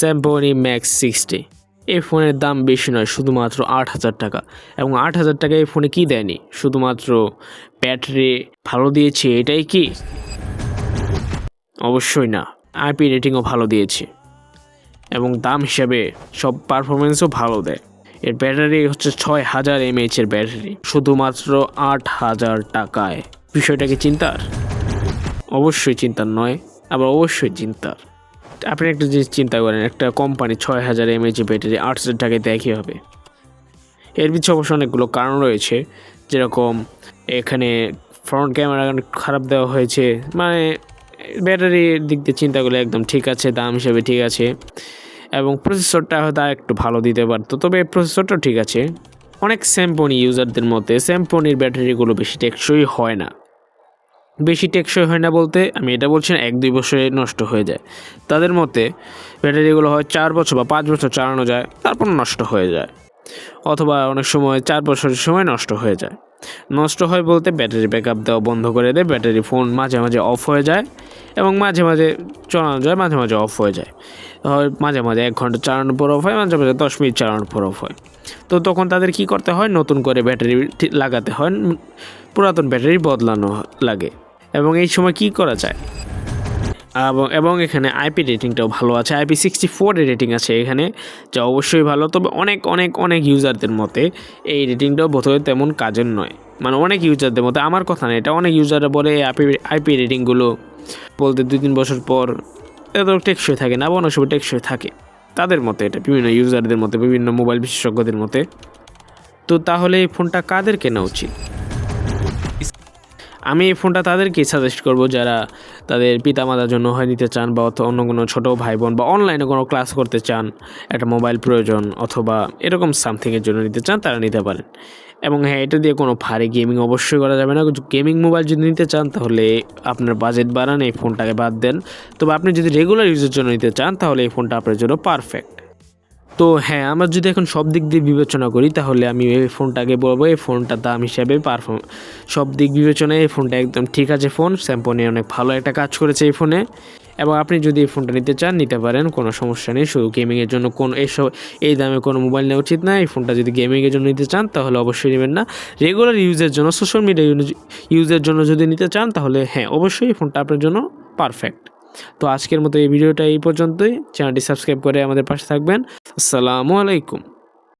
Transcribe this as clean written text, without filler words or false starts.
Samsung max 60। এই ফোনের দাম বেশি নয়, শুধুমাত্র 8,000 টাকা। এবং 8,000 টাকায় এই ফোনে কী দেয়নি? শুধুমাত্র ব্যাটারি ভালো দিয়েছে, এটাই কি? অবশ্যই না। আইপি রেটিংও ভালো দিয়েছে এবং দাম হিসাবে সব পারফরমেন্সও ভালো দেয়। এর ব্যাটারি হচ্ছে 6000 mAh এর ব্যাটারি, শুধুমাত্র 8,000 টাকায়। বিষয়টা কি চিন্তার? অবশ্যই চিন্তার নয়, আবার অবশ্যই চিন্তার। আপনি একটা জিনিস চিন্তা করেন, একটা কোম্পানি 6000 mAh ব্যাটারি 8,000 টাকায় দেয় কীভাবে? এর পিছনে অবশ্য অনেকগুলো কারণ রয়েছে, যেরকম এখানে ফ্রন্ট ক্যামেরা খারাপ দেওয়া হয়েছে, মানে ব্যাটারির দিক দিয়ে চিন্তা করলে একদম ঠিক আছে, দাম হিসেবে ঠিক আছে। এবং প্রসেসরটা হয়তো আর একটু ভালো দিতে পারতো, তবে প্রসেসরটাও ঠিক আছে। অনেক স্যামসং ইউজারদের মতে স্যামসংয়ের ব্যাটারিগুলো বেশি টেকসই হয় না। বেশি টেকসই হয় না বলতে আমি এটা বলছি না 1-2 বছরে নষ্ট হয়ে যায়। তাদের মতে ব্যাটারিগুলো হয় 4 বছর বা 5 বছর চালানো যায়, তারপর নষ্ট হয়ে যায়। অথবা অনেক সময় 4 বছরের সময় নষ্ট হয়ে যায়। নষ্ট হয় বলতে ব্যাটারি ব্যাকআপ দেওয়া বন্ধ করে দেয়, ব্যাটারি ফোন মাঝে মাঝে অফ হয়ে যায় এবং মাঝে মাঝে চালানো যায়, মাঝে মাঝে অফ হয়ে যায়। হয় মাঝে মাঝে 1 ঘন্টা চালানোর পর অফ হয়, মাঝে মাঝে 10 মিনিট চালানোর পর অফ হয়। তো তখন তাদের কি করতে হয়? নতুন করে ব্যাটারি লাগাতে হয়, পুরাতন ব্যাটারি বদলানো লাগে। এবং এই সময় কি করা যায়? এবং এখানে আইপি রেটিংটাও ভালো আছে, IP64 এর রেটিং আছে এখানে, যা অবশ্যই ভালো। তবে অনেক অনেক অনেক ইউজারদের মতে এই রেটিংটাও বোধহয় তেমন কাজের নয়। মানে অনেক ইউজারদের মতে, আমার কথা না এটা, অনেক ইউজাররা বলে আইপি রেটিংগুলো বলতে 2-3 বছর পর এত টেকসই থাকে না, অনেক সময় টেকসই থাকে। তাদের মতে এটা, বিভিন্ন ইউজারদের মতে, বিভিন্ন মোবাইল বিশেষজ্ঞদের মতে। তো তাহলে এই ফোনটা কাদের কেনা উচিত? আমি এই ফোনটা তাদেরকেই সাজেস্ট করব যারা তাদের পিতামাতার জন্য হয় নিতে চান, বা অন্য কোনো ছোটো ভাই বোন, বা অনলাইনে কোনো ক্লাস করতে চান, একটা মোবাইল প্রয়োজন, অথবা এরকম সামথিংয়ের জন্য নিতে চান, তারা নিতে পারেন। এবং হ্যাঁ, এটা দিয়ে কোনো ভারী গেমিং অবশ্যই করা যাবে না। গেমিং মোবাইল যদি নিতে চান তাহলে আপনার বাজেট বাড়ান, এই ফোনটাকে বাদ দেন। তবে আপনি যদি রেগুলার ইউজের জন্য নিতে চান তাহলে এই ফোনটা আপনার জন্য পারফেক্ট। তো হ্যাঁ, আমরা যদি এখন সব দিক দিয়ে বিবেচনা করি তাহলে আমি এই ফোনটাকে বলবো, এই ফোনটার দাম হিসাবে সব দিক বিবেচনায় এই ফোনটা একদম ঠিক আছে। ফোন স্যামসংয়ে অনেক ভালো একটা কাজ করেছে এই ফোনে। এবং আপনি যদি এই ফোনটা নিতে চান নিতে পারেন, কোনো সমস্যা নেই। শুধু গেমিংয়ের জন্য এই দামে কোনো মোবাইল নেওয়া উচিত না। এই ফোনটা যদি গেমিংয়ের জন্য নিতে চান তাহলে অবশ্যই নেবেন না। রেগুলার ইউজের জন্য, সোশ্যাল মিডিয়া ইউজের জন্য যদি নিতে চান তাহলে হ্যাঁ, অবশ্যই এই ফোনটা আপনার জন্য পারফেক্ট। তো আজকের মতো এই ভিডিওটা এই পর্যন্তই। চ্যানেলটি সাবস্ক্রাইব করে আমাদের পাশে থাকবেন। আসসালামু আলাইকুম।